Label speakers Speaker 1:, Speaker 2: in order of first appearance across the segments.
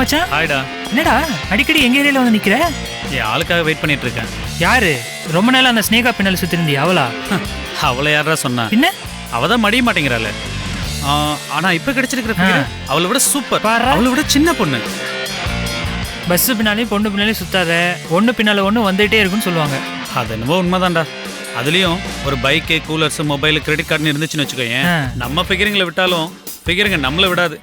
Speaker 1: மச்சான்.
Speaker 2: ஹாய்டா.
Speaker 1: என்னடா அடிக்கடி எங்க ஏரியால வந்து நிக்கிற?
Speaker 2: என் ஆளுக்காக வெயிட் பண்ணிட்டு இருக்கேன்.
Speaker 1: யாரு? ரொம்ப நாள் அந்த ஸ்னேகா பின்னால சுத்திருந்தியா? அவளா?
Speaker 2: அவளை யாரா சொன்னா?
Speaker 1: என்ன
Speaker 2: அவதான் மடிய மாட்டேங்கிறாள். ஆனா இப்ப கிடைச்சிருக்கிற figure அவளை விட சூப்பர்.
Speaker 1: பாரா.
Speaker 2: அவளை விட சின்ன பொண்ணு.
Speaker 1: பஸ் பின்னாலையும் பொண்ணு பின்னாலையும் சுத்தாத, ஒண்ணு பின்னால ஒண்ணு வந்துட்டே இருக்குன்னு சொல்லுவாங்க.
Speaker 2: அது என்னவோ உண்மைதான்டா. அதுலயும் ஒரு பைக்கு, கூலர்ஸ், மொபைல், கிரெடிட் கார்டுன்னு இருந்துச்சுன்னு வச்சுக்கோங்க, நம்ம ஃபிகரிங்களை விட்டாலும் ஃபிகருங்க நம்மளை விடாது.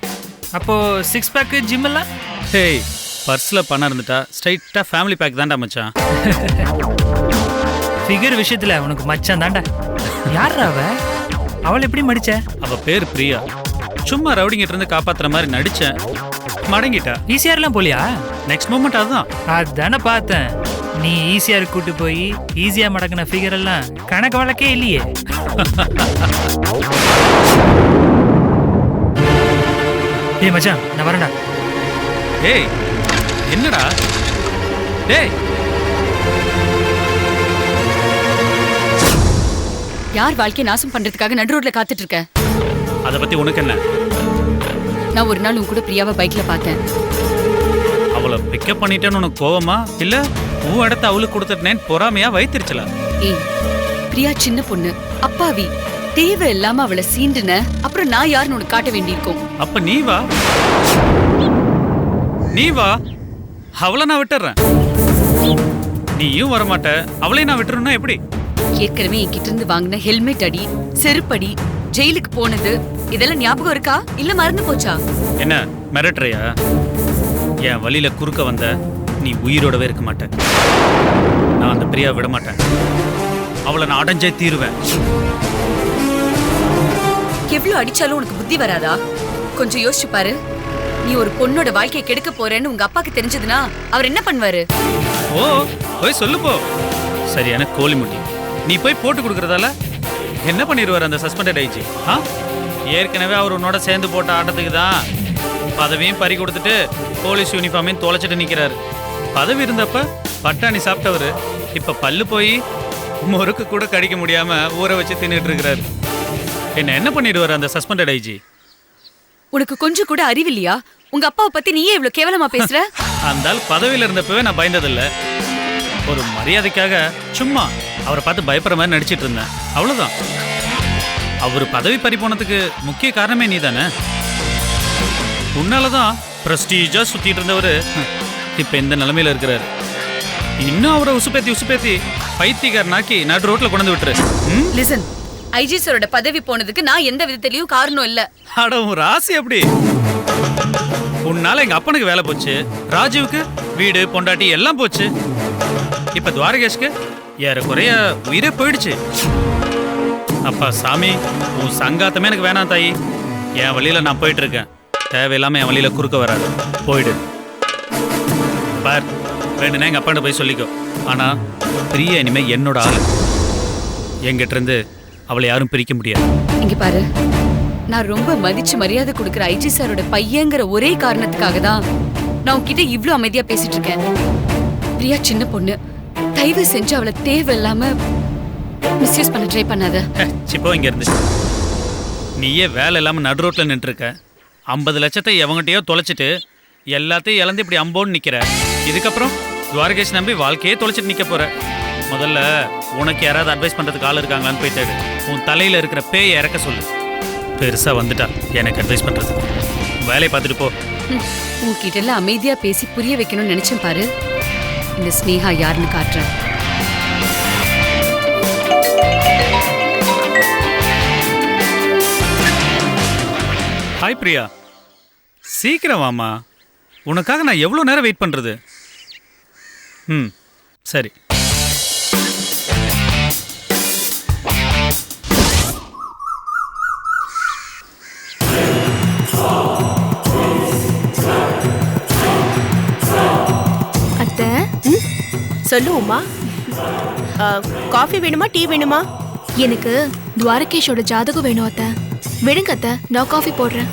Speaker 1: அப்போ 6 பேக் ஜிம் எல்லாம்?
Speaker 2: ஹேய், பர்ஸ்ல பணம் இருந்துட்டா ஸ்ட்ரைட்டா ஃபேமிலி பேக் தான்டா மச்சான்.
Speaker 1: ஃபிகர் விஷயத்துல உனக்கு மச்சான் தான்டா. யாரா அவ? அவள் எப்படி மடிச்ச?
Speaker 2: அவ பேர் பிரியா. சும்மா ரவுடிங்கிட்ட இருந்து காப்பாத்துற மாதிரி நடிச்சேன், மடங்கிட்டா.
Speaker 1: ஈஸியார்லாம் போலியா?
Speaker 2: நெக்ஸ்ட் மூமெண்ட் அதுதான்.
Speaker 1: அதானே பார்த்தேன். நீ ஈஸியார் கூட்டு போய் ஈஸியா மடக்கின ஃபிகர் எல்லாம் கணக்கு வழக்கே இல்லையே. ஏய் மச்சான், நான் வரேன்டா.
Speaker 2: ஏய் என்னடா? ஏய்
Speaker 3: யார் வாழ்க்கையை நாசம் பண்றதுக்காக நடு ரோட்ல காத்துட்டு இருக்க?
Speaker 2: அத பத்தி உனக்கு என்ன?
Speaker 3: நான் ஒரு நாள் உன் கூட பிரியாவை பைக்ல பார்த்தேன்.
Speaker 2: அவளை பிக்கப் பண்ணிட்டேன்னு உனக்கு கோவமா, இல்ல உன் இடத்த அவளுக்கு கொடுத்துட்டேன்னு பொறாமையா வைத்திருச்சல?
Speaker 3: ஏய், பிரியா சின்ன பொண்ணு, அப்பாவி, தேவை இல்லாம அவளை சீண்டுன அப்புறம் நான் யாருன்னு உனக்கு காட்ட வேண்டியிருக்கும்.
Speaker 2: அப்ப நீ வா, நீ வா, அவளை நான் விட்டுறேன். நீயும் வரமாட்ட, அவளையும் நான் விட்டுறேன்னா எப்படி?
Speaker 3: ஏற்கனவே என்கிட்ட இருந்து வாங்கின ஹெல்மெட் அடி, செருப்படி, ஜெயிலுக்கு போனது இதெல்லாம் ஞாபகம் இருக்கா இல்ல மறந்து போச்சா?
Speaker 2: என்ன மிரட்டுறியா? என் வழியில குறுக்க வந்த நீ உயிரோடவே இருக்க மாட்டேன். நான் அந்த பிரியா விட மாட்டேன். அவளை நான் அடைஞ்சே தீருவேன்.
Speaker 3: எவ்வளவு அடிச்சாலும் உனக்கு புத்தி வராதா? கொஞ்சம் யோசிச்சு பாரு. நீ ஒரு பொண்ணோட வாழ்க்கையை கெடுக்க போறேன்னு உங்க அப்பாக்கு தெரிஞ்சதுன்னா அவர் என்ன பண்ணுவாரு?
Speaker 2: ஓ, போய் சொல்லு போ. சரியான கோழி முட்டி. நீ போய் போட்டு கொடுக்கறதால என்ன பண்ணிடுவார் அந்த சஸ்பெண்டட் ஐஜி? ஏற்கனவே அவர் உன்னோட சேர்ந்து போட்ட ஆட்டத்துக்கு தான் பதவியும் பறி கொடுத்துட்டு போலீஸ் யூனிஃபார்மையும் தொலைச்சிட்டு நிற்கிறாரு. பதவி இருந்தப்ப பட்டாணி சாப்பிட்டவர் இப்ப பல்லு போய் முறுக்கு கூட கடிக்க முடியாம ஊற வச்சு தின்னுட்டு இருக்கிறாரு. என்ன பண்ணிடுவார் அந்த சஸ்பெண்டட் ஐஜி?
Speaker 3: உனக்கு கொஞ்சம் கூட அறிவில்லையா? உங்க அப்பாவை பத்தி நீயே இவ்வளவு கேவலமா பேசுற?
Speaker 2: அந்த ஆள் பதவியில இருந்தப்பவே நான் பயந்ததில்ல. ஒரு மரியாதைக்காக சும்மா அவரை பார்த்து பயப்படுற மாதிரி நடிச்சிட்டு இருந்தேன், அவ்வளவுதான். அவர் பதவி பறி போனதுக்கு முக்கிய காரணமே நீ தானே. உன்னாலதான் பிரஸ்டீஜா சுத்திட்டு இருந்தவர் இப்ப இந்த நிலைமையில இருக்கிறாரு. இன்னும் அவரை உசுப்பேத்தி பைத்தியக்காரனாக்கி நடு ரோட்ல கொண்டு விட்டுரு.
Speaker 3: லிசன், ஐஜி சாரோட பதவி போனதுக்கு நான் எந்த விதத்திலயும் காரணம் இல்ல.
Speaker 2: அட உன் ராசி அப்படி. உன்னால எங்க அப்பனுக்கு வேலை போச்சு, ராஜீவுக்கு வீடு பொண்டாட்டி எல்லாம் போச்சு, இப்ப துவாரகேஷ்க்கு ஏறக்குறைய உயிரே போயிடுச்சு. அப்பா சாமி, உன் சங்காத்தமே எனக்கு வேணாம் தாயி. என் வழியில நான் போயிட்டு இருக்கேன். தேவையில்லாம என் வழியில குறுக்க வராது, போயிடு. பார், வேணுன்னா எங்க அப்பாண்ட போய் சொல்லிக்கோ. ஆனா பிரியா இனிமே என்னோட ஆளு. என்கிட்ட இருந்து அவளை யாரும் பிரிக்க முடியாது.
Speaker 3: இங்க பாரு, நான் ரொம்ப மதிச்சு மரியாதை கொடுக்கிற ஐஜி சாரோட பையங்கிற ஒரே காரணத்துக்காக தான் நான் உன்கிட்ட இவ்ளோ அமைதியா பேசிட்டு இருக்கேன். பிரியா சின்ன பொண்ணு, தயவு செஞ்சு அவளை தேவையில்லாம மிஸ்யூஸ் பண்ண ட்ரை பண்ணாத.
Speaker 2: சிப்போ இங்க இருந்து. நீயே வேலை இல்லாம நடு ரோட்ல நின்று இருக்க. 50 லட்சத்தை எவங்கிட்டயோ தொலைச்சிட்டு எல்லாத்தையும் இழந்து இப்படி அம்போன்னு நிக்கிற. இதுக்கப்புறம் துவாரகேஷ் நம்பி வாழ்க்கையே தொலைச்சிட்டு நிக்க போற. முதல்ல உனக்கு யாராவது அட்வைஸ் பண்றதுக்கு ஆள் இருக்காங்களான்னு போய் தேடு. உன் தலையில இருக்கிற பேயை இறக்க சொல்லு. பெருசா வந்துட்டா எனக்கு அட்வைஸ் பண்றதுக்கு. வேலையை பார்த்துட்டு போ.
Speaker 3: உன்கிட்ட எல்லாம் அமைதியா பேசி புரிய வைக்கணும்னு நினைச்சேன் பாரு. இந்த ஸ்னேகா யாருன்னு காட்டுறேன்.
Speaker 2: ஹாய் பிரியா, சீக்கிரம் வாமா. உனக்காக நான் எவ்வளோ நேரம் வெயிட் பண்றது? சரி.
Speaker 4: அத்தை, சொல்லுவோமா? காஃபி வேணுமா, டீ வேணுமா?
Speaker 5: எனக்கு துவாரகேஷோட ஜாதகம் வேணும் அத்தை. விடுங்க அத்தை, நான் காஃபி போடுறேன்.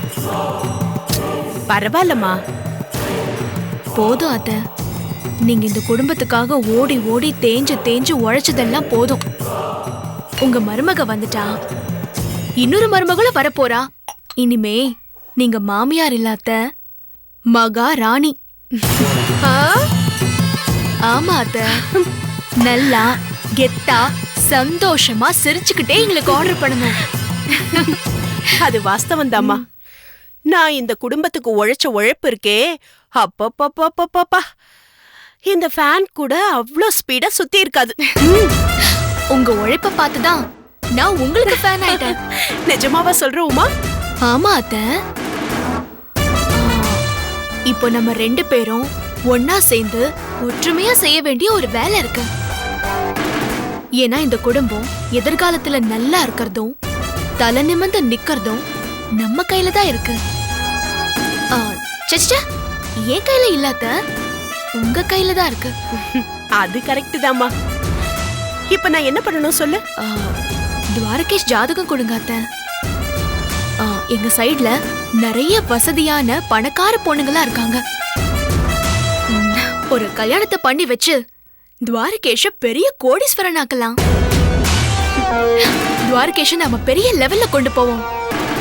Speaker 4: பரவாயில்லம்மா,
Speaker 5: போதும் அத்தை. நீங்க இந்த குடும்பத்துக்காக ஓடி ஓடி தேஞ்சு உழைச்சதெல்லாம் போதும். உங்க மருமக வந்துட்டா, இன்னொரு மருமகளும் வரப்போறா. இனிமே நீங்க மாமியார் இல்ல அத்தை, மகாராணி.
Speaker 4: ஆ?
Speaker 5: ஆமா அத்த. நல்லா கெத்தா சந்தோஷமா சிரிச்சுக்கிட்டே எங்களுக்கு ஆர்டர் பண்ணணும்.
Speaker 4: அது வாஸ்தவம் தாம்மா. நான் இந்த குடும்பத்துக்கு உழைச்ச உழைப்பு இருக்கே, அப்பப்பப்பப்பப்பா, இந்த ஃபேன் கூட அவ்ளோ ஸ்பீடா சுத்தி இருக்காது.
Speaker 5: உங்க உழைப்ப பார்த்துதான் நான் உங்களுக்கு ஃபேன் ஆயிட்டேன்.
Speaker 4: நிஜமாவா சொல்ற உமா?
Speaker 5: ஆமா அத்த. இப்போ நம்ம 2 பேரும் ஒன்னா சேர்ந்து ஒற்றுமையா செய்ய வேண்டிய ஒரு வேலை இருக்கு. ஏன்னா இந்த குடும்பம் எதிர்காலத்துல நல்லா இருக்கிறதும் தலை நிமிர்ந்து நிக்கிறதும் நம்ம கையில தான் இருக்கு. சச்சா, என் கையில இல்லாத உங்க கையில தான் இருக்கு.
Speaker 4: அது கரெக்ட் தாம்மா. இப்ப நான் என்ன பண்ணணும் சொல்லு?
Speaker 5: துவாரகேஷ் ஜாதகம் கொடுங்க அத்த. எங்க சைடுல நிறைய வசதியான பணக்கார பொண்ணுங்களா இருக்காங்க. ஒரு கல்யாணத்தை பண்ணி வச்சு துவாரகேஷ பெரிய கோடீஸ்வரன் ஆக்கலாம். துவாரகேஷ நாம பெரிய லெவல்ல கொண்டு போவோம்.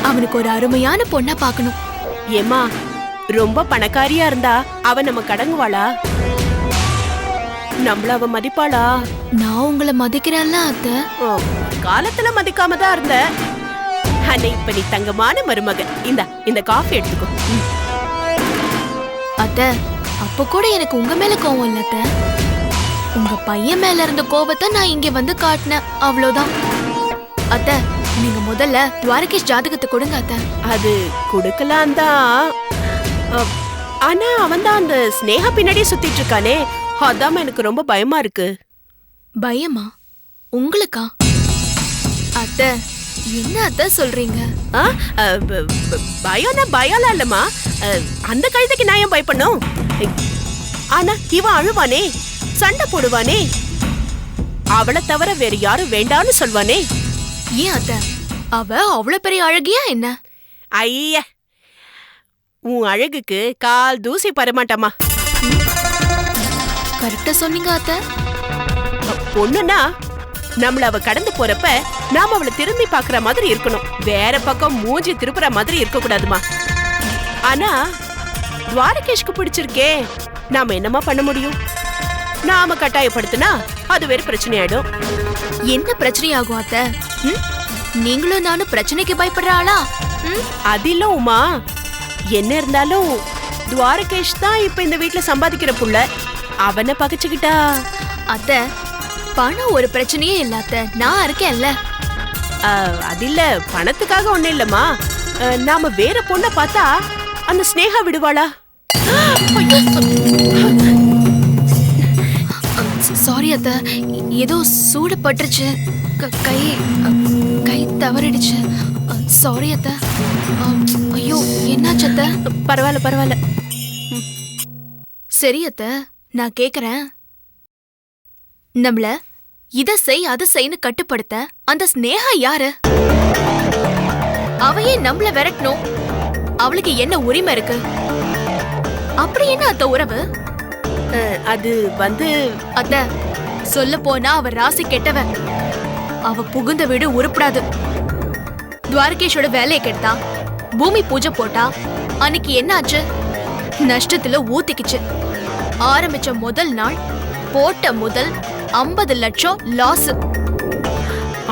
Speaker 5: அவனுக்கு ஒரு அருமையான பொண்ணா பார்க்கணும்.
Speaker 4: ஏமா, ரொம்ப பணக்காரியா இருந்தா அவ நம்ம கடங்குவாளா? நம்மள அவ மதிப்பாளா?
Speaker 5: நான் உங்களை மதிக்கிறேன்ல அத்த.
Speaker 4: காலத்துல மதிக்காம தான் இருந்த. ஆனா இப்ப நீ தங்கமான மருமக. இந்த காஃபி எடுத்துக்கோ.
Speaker 5: அத்த, அப்ப கூட எனக்கு உங்க மேல கோவம் இல்ல அத்த. உங்க பையன் மேல இருந்த கோவத்தை நான் இங்க வந்து காட்டினேன், அவ்வளவுதான். அத்த, நீங்க முதல்ல துவாரகேஷ் ஜாதகத்தை கொடுங்க அத்த.
Speaker 4: அது கொடுக்கலாம் தான். ஆனா அவன் தான் அந்த ஸ்னேகா பின்னாடியே சுத்திட்டு இருக்கானே, அதான் எனக்கு ரொம்ப பயமா இருக்கு.
Speaker 5: பயமா? உங்களுக்கா? அத்த, என்ன அத்த சொல்றீங்க?
Speaker 4: பயம்னா பயம்லாம் இல்லம்மா. அந்த கழுதைக்கு நான் ஏன் பயப்படணும்? ஆனா இவன் அழுவானே, சண்டை போடுவானே, அவளை தவிர வேற யாரும் வேண்டான்னு சொல்வானே.
Speaker 5: ஏன் அத்த, அவ அவ்வளவு பெரிய அழகியா என்ன?
Speaker 4: ஐய, உன் அழகுக்கு கால் தூசி பரமாட்டாமா.
Speaker 5: கரெக்டா சொன்னீங்க அத்த.
Speaker 4: பொண்ணுன்னா நம்மள அவ கடந்து போறப்ப நாம அவளை திரும்பி பாக்குற மாதிரி இருக்கணும். வேற பக்கம் மூஞ்சி திருப்புற மாதிரி இருக்க கூடாதுமா. ஆனா துவாரகேஷ்க்கு பிடிச்சிருக்கே, நாம என்னமா பண்ண முடியும்? நாம கட்டாயப்படுத்தினா அது வேற பிரச்சனை ஆயிடும்.
Speaker 5: என்ன பிரச்சனை ஆகும் அத்த? நீங்களும் நானும் பிரச்சனைக்கு பயப்படுற ஆளா?
Speaker 4: அது இல்ல உமா, என்ன இருந்தாலும் துவாரகேஷ் தான் இப்ப இந்த வீட்டுல சம்பாதிக்கிற புள்ள. அவனை பகைச்சுக்கிட்டா
Speaker 5: அத்த, பணம் ஒரு பிரச்சனையே இல்ல அத்த, நான் இருக்கேன்ல.
Speaker 4: அது இல்ல, பணத்துக்காக ஒண்ணு இல்லம்மா. நாம வேற பொண்ண பார்த்தா அந்த ஸ்னேகா விடுவாளா?
Speaker 5: சாரி அத்த, ஏதோ சூடு பட்டுருச்சு. கை தவறிடுச்சு. சாரி அத்த. ஐயோ, என்னாச்சு அத்த?
Speaker 4: பரவாயில்ல பரவாயில்ல.
Speaker 5: சரி அத்த, நான் கேக்குறேன். நம்மள இத செய் அத செய்ன்னு கட்டுப்படுத்த அந்த ஸ்னேகா யாரு? அவையே நம்மள விரட்டணும். அவளுக்கு என்ன உரிமை இருக்கு? அப்படி என்ன அத்த உறவு?
Speaker 4: அது வந்து
Speaker 5: அத்த, சொல்ல போனா அவ ராசி கெட்டவ. அவ புகுந்த வீடு உருப்படாது. துவாரகேஷோட வேலையை கெடுத்தா, பூமி பூஜை போட்டா. அன்னைக்கு என்ன ஆச்சு? நஷ்டத்துல ஊத்திக்கிச்சு. ஆரம்பிச்ச முதல் நாள் போட்ட முதல் 50 லட்சம் லாஸ்.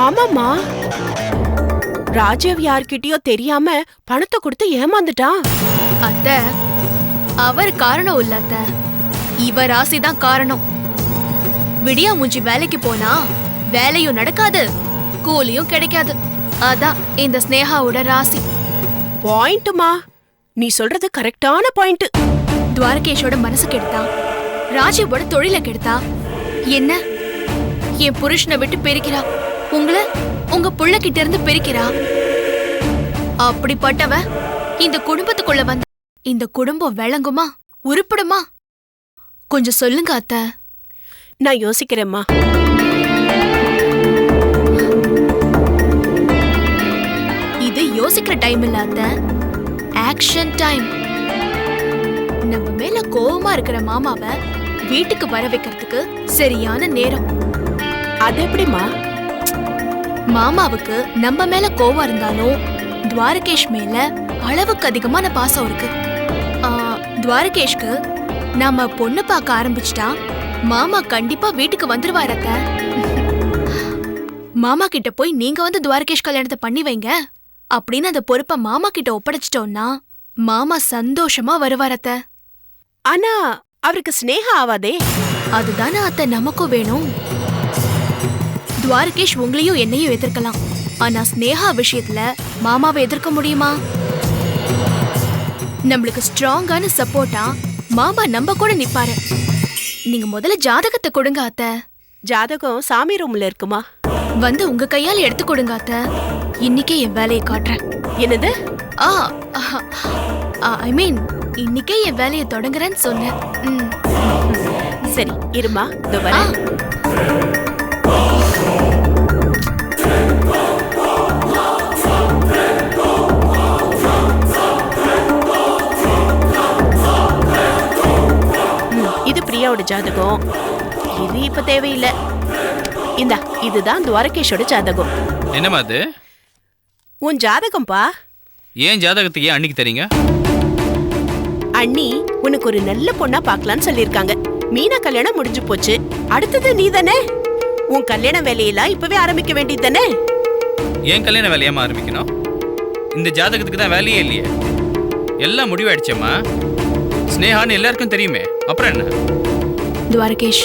Speaker 4: ஆமாமா, ராஜீவ் யார்கிட்டயோ தெரியாம பணத்தை கொடுத்து ஏமாந்துட்டான்.
Speaker 5: அத்த, அவர் காரணம் இல்ல அத்த, இவ ராசிதான் காரணம். விடியா மூஞ்சி வேலைக்கு போனா வேலையும் நடக்காது, கூலியும் கிடைக்காது. அதான் இந்த ஸ்னேகாவோட ராசி.
Speaker 4: பாயிண்ட்டுமா, நீ சொல்றது கரெக்டான பாயிண்ட்.
Speaker 5: துவாரகேஷோட மனசு கெடுத்தா, ராஜீவோட தொழில கெடுத்தா. என்ன, என் புருஷனை விட்டு பிரிக்கிறா, உங்களை உங்க புள்ள கிட்ட இருந்து பிரிக்கிறா. அப்படிப்பட்டவ இந்த குடும்பத்துக்குள்ள வந்த இந்த குடும்பம் விளங்குமா, உருப்படுமா? கொஞ்சம் சொல்லுங்க அத்த.
Speaker 4: நான் யோசிக்கிறேம்மா.
Speaker 5: இது யோசிக்கிற டைம் இல்ல அத்த, ஆக்ஷன் டைம். நம்ம மேல கோவமா இருக்கிற மாமாவை வீட்டுக்கு வர வைக்கிறதுக்கு சரியான நேரம்.
Speaker 4: அது எப்படிமா?
Speaker 5: மாமாவுக்கு நம்ம மேல கோவம் இருந்தாலும் துவாரகேஷ் மேல அளவுக்கு அதிகமான பாசம் இருக்கு. துவாரகேஷ்க்கு நாம பொண்ணு பார்க்க ஆரம்பிச்சிட்டா மாமா கண்டிப்பா வீட்டுக்கு வந்துருவாரு அத்தை. மாமா கிட்ட போய் நீங்க வந்து துவாரகேஷ் கல்யாணத்தை பண்ணி வைங்க அப்படின்னு அந்த பொறுப்பை மாமா கிட்ட ஒப்படைச்சிட்டோம்னா மாமா சந்தோஷமா வருவார் அத்தை.
Speaker 4: ஆனா அவருக்கு ஸ்னேகா ஆவாதே.
Speaker 5: அதுதானே அத்தை நமக்கும் வேணும். துவாரகேஷ் உங்களையும் என்னையும் எதிர்க்கலாம், ஆனா ஸ்னேகா விஷயத்துல மாமாவை எதிர்க்க முடியுமா? நம்மளுக்கு ஸ்ட்ராங்கான சப்போர்ட்டா மாமா நம்ம கூட நிப்பாரு. நீங்க முதல்ல ஜாதகத்தை கொடுங்க அத்தை.
Speaker 4: ஜாதகம் சாமி ரூம்ல இருக்குமா?
Speaker 5: வந்து உங்க கையால எடுத்து கொடுங்க அத்தை. இன்னைக்கே என் வேலையை காட்டுறேன்.
Speaker 4: என்னது?
Speaker 5: ஐ மீன் இன்னைக்கே என் வேலையை தொடங்குறேன்னு சொன்னேன்.
Speaker 4: சரி இருமா, இதோ வரேன். இது பிரியாவோட ஜாதகம். இது இப்ப தேவையில்லை. இந்தா, இதுதான் துவாரகேஷோட ஜாதகம்.
Speaker 2: என்னம்மா அது?
Speaker 4: உன் ஜாதகம்பா.
Speaker 2: ஏன் ஜாதகத்துக்கு ஏன் அன்னைக்கு தரீங்க?
Speaker 4: அண்ணி உனக்கு ஒரு நல்ல பொண்ணா பார்க்கலான்னு சொல்லிருக்காங்க. மீனா கல்யாணம் முடிஞ்சு போச்சு, அடுத்தது நீ தானே. உன் கல்யாண வேலையெல்லாம் இப்பவே ஆரம்பிக்க வேண்டியது தானே.
Speaker 2: ஏன் கல்யாண வேலையாம ஆரம்பிக்கணும்? இந்த ஜாதகத்துக்கு தான் வேலையே இல்லையே. எல்லாம் முடிவாயிடுச்சேம்மா. ஸ்னேகான்னு எல்லாருக்கும் தெரியுமே, அப்புறம் என்ன?
Speaker 5: துவாரகேஷ்,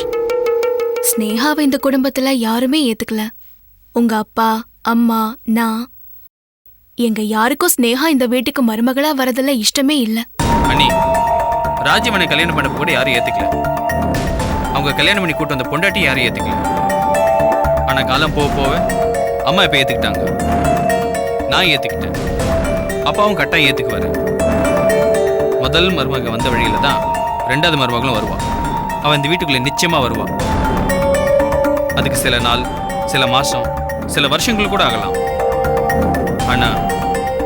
Speaker 5: ஸ்னேகாவை இந்த குடும்பத்துல யாருமே ஏத்துக்கல. உங்க அப்பா, அம்மா, நான், எங்க யாருக்கும் ஸ்னேகா இந்த வீட்டுக்கு மருமகளா வரதுல இஷ்டமே இல்ல.
Speaker 2: அண்ணி, ராஜீவனை கல்யாணம் பண்ண கூட யாரும் ஏத்துக்கல. அவங்க கல்யாணம் பண்ணி கூட்டு வந்த பொண்டாட்டி யாரும் ஏத்துக்கல. ஆனா காலம் போக போக அம்மா இப்ப ஏத்துக்கிட்டாங்க, நான் ஏத்துக்கிட்டேன், அப்பாவும் கட்டாயம் ஏத்துக்குவாரு. முதல் மருமக வந்த வழியில தான் ரெண்டாவது மருமகளும் வருவான். அவன் இந்த வீட்டுக்குள்ள நிச்சயமா வருவான். அதுக்கு சில நாள், சில மாசம், சில வருஷங்கள் கூட ஆகலாம். ஆனா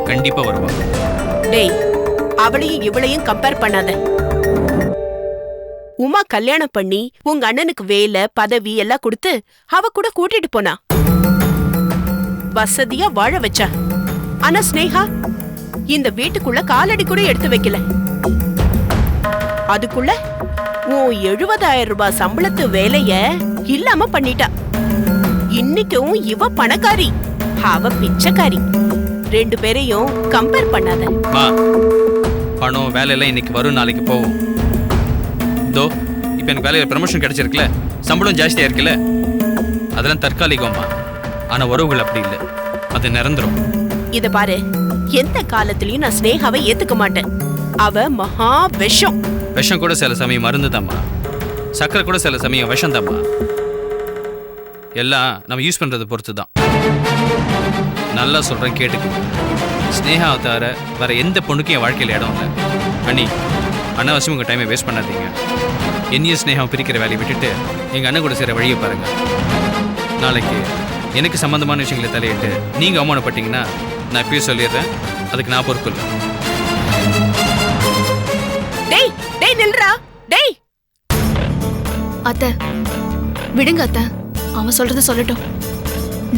Speaker 2: கண்டிப்பா வருவான்.
Speaker 4: டேய், அவளையும் இவளையும் கம்பேர் பண்ணாத. உமா கல்யாணம் பண்ணி உங்க அண்ணனுக்கு வேலை பதவி எல்லாம் கொடுத்து அவ கூட கூட்டிட்டு போனா, வசதியா வாழ வச்சா. ஆனா ஸ்னேகா இந்த வீட்டுக்குள்ள காலடி கூட எடுத்து வைக்கல. அதுக்குள்ள உன் 70,000 ரூபாய் சம்பளத்து வேலைய இல்லாம பண்ணிட்டா. இன்னைக்கும் இவ பணக்காரி, அவ பிச்சைக்காரி. ரெண்டு பேரையும் கம்பேர் பண்ணாத.
Speaker 2: பணம் வேலை எல்லாம் இன்னைக்கு வரும், நாளைக்கு போகும். தோ இப்ப எனக்கு வேலையில ப்ரமோஷன் கிடைச்சிருக்குல, சம்பளம் ஜாஸ்தியா இருக்குல்ல, அதெல்லாம் தற்காலிகமா. ஆனா உறவுகள் அப்படி இல்லை, அது நிரந்தரம்.
Speaker 4: இத பாரு, எந்த காலத்திலயும் நான் ஸ்னேகாவை ஏத்துக்க மாட்டேன். அவ மகா விஷம்.
Speaker 2: விஷம் கூட சில சமயம் மருந்து தாம்மா, சக்கரை கூட சில சமயம் விஷம் தாம்மா. எல்லாம் நம்ம யூஸ் பண்றதை பொறுத்து தான். நல்லா சொல்றேன், கேட்டுக்கணும். ஸ்னேகாவை தவிர வேற எந்த பொண்ணுக்கும் என் வாழ்க்கையில் இடம் இல்லை. அண்ணி, அனாவசியம் உங்கள் டைமை வேஸ்ட் பண்ணாதீங்க. என்னையும் ஸ்னேகாவை பிரிக்கிற வேலையை விட்டுட்டு எங்கள் அண்ணன் கூட சேர வழியை பாருங்க. நாளைக்கு எனக்கு சம்பந்தமான விஷயங்களை தலையிட்டு நீங்கள் அவமானப்பட்டீங்கன்னா நான் இப்பயே சொல்லிடுறேன், அதுக்கு நான் பொறுப்பு இல்லை.
Speaker 4: டேய் டேய் நில்றா டேய்.
Speaker 5: அத்தை விடுங்க அத்தை, அவன் சொல்றத சொல்லட்டும்.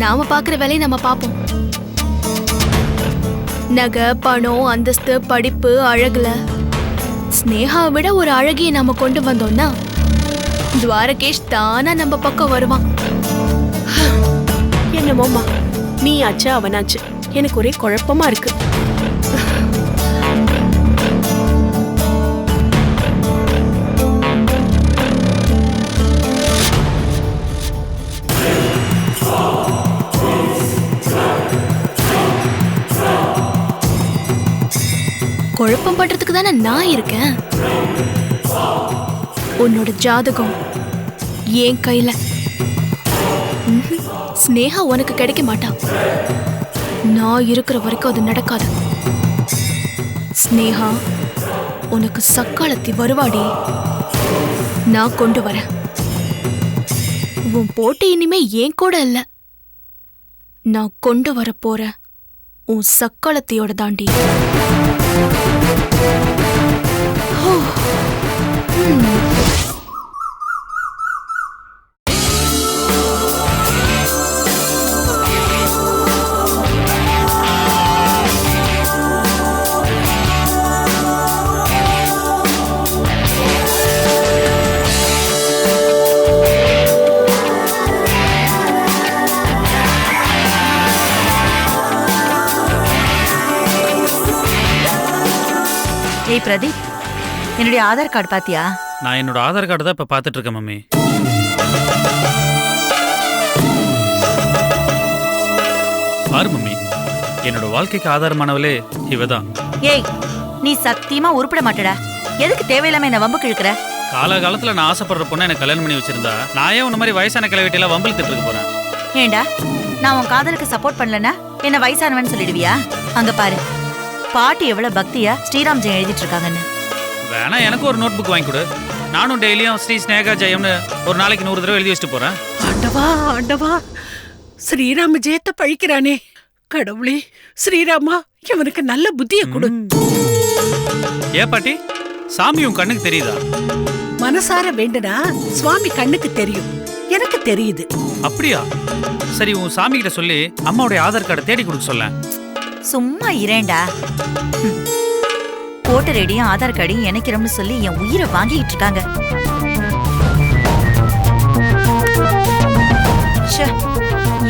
Speaker 5: நாம பாக்குற வேலையை நம்ம பாப்போம். நகை, பணம், அந்தஸ்து, படிப்பு, அழகுல ஸ்னேகாவை விட ஒரு அழகிய நாம கொண்டு வந்தோம்னா துவாரகேஷ் தானா நம்ம பக்கம் வருவான்.
Speaker 4: என்னமோம்மா, நீ ஆச்சு அவனாச்சு, எனக்கு ஒரே குழப்பமா இருக்கு.
Speaker 5: குழப்பம் பண்றதுக்கு தானே நான் இருக்கேன். உன்னோட ஜாதகம் என் கையில. ஸ்னேகா உனக்கு கிடைக்க மாட்டா. நான் இருக்கிற வரைக்கும் அது நடக்காது. ஸ்னேகா உனக்கு சக்காலத்தி வருவாடி, நான் கொண்டு வரேன். உன் போட்டி இனிமே ஏன் கூட இல்ல, நான் கொண்டு வர போறேன் உன் சக்காலத்தியோட தாண்டி.
Speaker 6: பிரதீப், என்னுடைய ஆதார் கார்டு பாத்தியா?
Speaker 2: நான் என்னோட ஆதார் கார்டு தான் இப்ப பாத்துட்டு இருக்கேன் மம்மி. பாரு மம்மி, என்னோட வாழ்க்கைக்கு ஆதாரமானவளே இவதான்.
Speaker 6: ஏய், நீ சத்தியமா உருப்பட மாட்டடா. எதுக்கு தேவையில்லாம என்ன வம்புக்கு இழுக்கிற?
Speaker 2: காலகாலத்துல நான் ஆசைப்படுற பொண்ணை எனக்கு கல்யாணம் பண்ணி வச்சிருந்தா நான் ஏன் உன்ன மாதிரி வயசான கிளவிட்டியெல்லாம் வம்பில் திட்டு போறேன்?
Speaker 6: ஏண்டா, நான் உன் காதலுக்கு சப்போர்ட் பண்ணலன்னா என்ன வயசானவன்னு சொல்லிடுவியா? அங்க பாரு, பாட்டி எவ்வளவு பக்தியா ஸ்ரீராம் ஜெயம் எழுதிட்டு இருக்காங்கன்னு.
Speaker 2: வேணா எனக்கு ஒரு நோட் புக் வாங்கி கொடு. நானும் டெய்லியும் ஸ்ரீ ஸ்னேகா ஜெயம்னு ஒரு நாளைக்கு 100 தடவை எழுதி வச்சுட்டு போறேன்.
Speaker 7: ஆண்டவா ஆண்டவா, ஸ்ரீராம ஜெயத்தை பழிக்கிறானே கடவுளே. ஸ்ரீராமா, இவனுக்கு நல்ல புத்திய கொடு.
Speaker 2: ஏ பாட்டி, சாமி உன் கண்ணுக்கு தெரியுதா?
Speaker 7: மனசார வேண்டுனா சுவாமி கண்ணுக்கு தெரியும், எனக்கு தெரியுது.
Speaker 2: அப்படியா? சரி, உன் சாமி கிட்ட சொல்லி அம்மாவுடைய ஆதார் கார்டை தேடி கொடுக்க சொல்ல.
Speaker 6: சும்மா இரேண்டா. ஓட்டர் ஐடியும் ஆதார் கார்டையும் இணைக்கிறோம்னு சொல்லி என் உயிரை வாங்கிட்டு இருக்காங்க. ச்சே,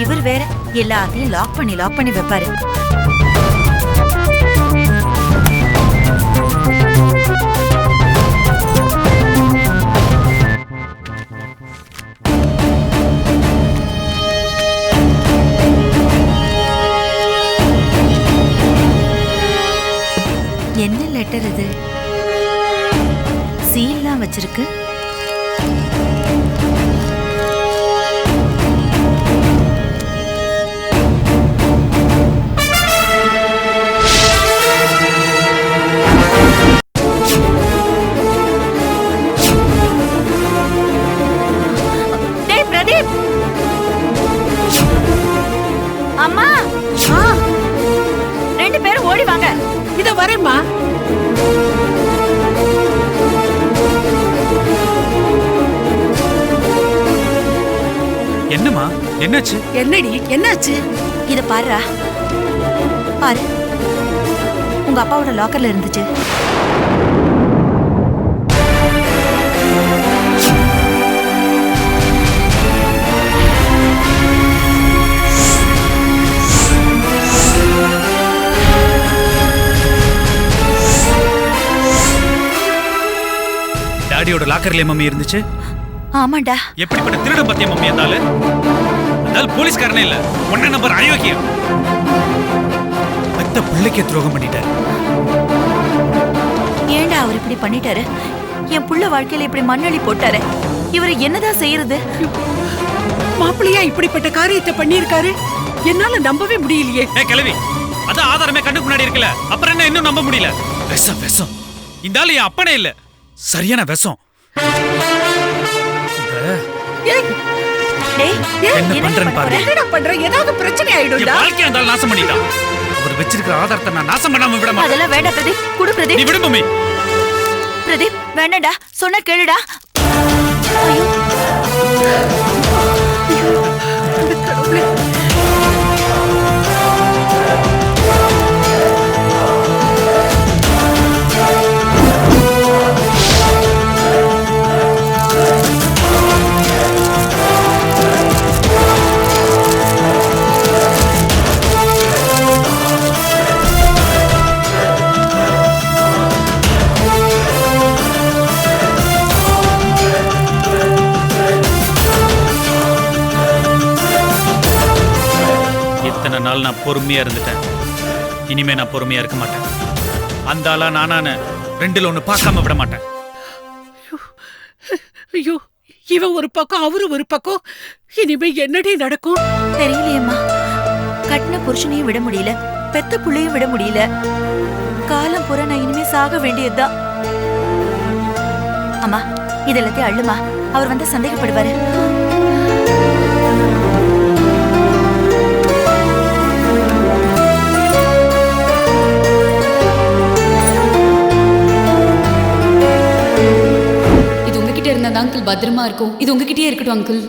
Speaker 6: இவர் வேற எல்லாத்தையும் லாக் பண்ணி வைப்பாரு. என்ன லெட்டர் இது? சீல்லாம் வச்சிருக்கு. டேய் பிரதீப், அம்மா, ரெண்டு பேரும் ஓடி வாங்க.
Speaker 7: இத வரேம்மா.
Speaker 2: என்னம்மா, என்னாச்சு?
Speaker 7: என்னடி, என்னாச்சு?
Speaker 6: இத பாருடா, பாரு, உங்க அப்பாவோட லாக்கர்ல இருந்துச்சு.
Speaker 2: டாடியோட லாக்கர்ல மம்மி இருந்துச்சு.
Speaker 6: ஆமாண்டா.
Speaker 2: எப்படிப்பட்ட திருட பத்திய மம்மி இருந்தாலும் போலீஸ்காரனே இல்ல, 1 நம்பர் அயோக்கியம். அத்த பிள்ளைக்கே துரோகம் பண்ணிட்டார்.
Speaker 6: ஏண்டா அவர் இப்படி பண்ணிட்டாரு? என் புள்ள வாழ்க்கையில இப்படி மண்ணள்ளி போட்டாரு. இவரை என்னதான் செய்யறது?
Speaker 7: மாப்பிள்ளையா இப்படிப்பட்ட காரியத்தை பண்ணிருக்காரு? என்னால நம்பவே முடியலையே.
Speaker 2: ஏ கிழவி, அதான் ஆதாரமே கண்ணுக்கு முன்னாடி இருக்குல்ல, அப்புறம் என்ன இன்னும் நம்ப முடியல? விஷம் விஷம். இந்த ஆளு என் அப்பனே இல்ல, சரியான விஷம். என்ன பண்றேன்னு பாரு.
Speaker 7: என்னடா பண்ற? ஏதாவது பிரச்சனை ஆயிடும்டா.
Speaker 2: வாழ்க்கை அந்த ஆள் நாசம் பண்ணிட்டான். அவர் வச்சிருக்கிற ஆதாரத்தை நான் நாசம் பண்ணாம விட மாட்டேன்.
Speaker 6: அதெல்லாம் வேண்டாம் பிரதீப், குடு பிரதீப்.
Speaker 2: நீ விடு மம்மி.
Speaker 6: பிரதீப் வேண்டாம்டா, சொன்ன கேளுடா.
Speaker 7: கடவுளே.
Speaker 2: இத்தனை நாள் நான் பொறுமையா இருந்துட்டேன், இனிமே நான் பொறுமையா இருக்க மாட்டேன். அந்த ஆளா நானான 2ல் 1 பார்க்காம விட மாட்டேன்.
Speaker 7: ஐயோ, இவன் ஒரு பக்கம் அவரு ஒரு பக்கம், இனிமே என்னடி நடக்கும்
Speaker 6: தெரியலையேம்மா. கட்டின புருஷனையும் விட முடியல, பெத்த புள்ளையும் விட முடியல. காலம் பூரா நான் இனிமே சாக வேண்டியதுதான். அம்மா, இதெல்லாத்தையும் அள்ளுமா, அவர் வந்து சந்தேகப்படுவாரு.
Speaker 3: இது உங்ககிட்ட இருந்தா அங்கிள் பத்திரமா இருக்கும். இது உங்ககிட்டயே இருக்கட்டும் அங்கிள்.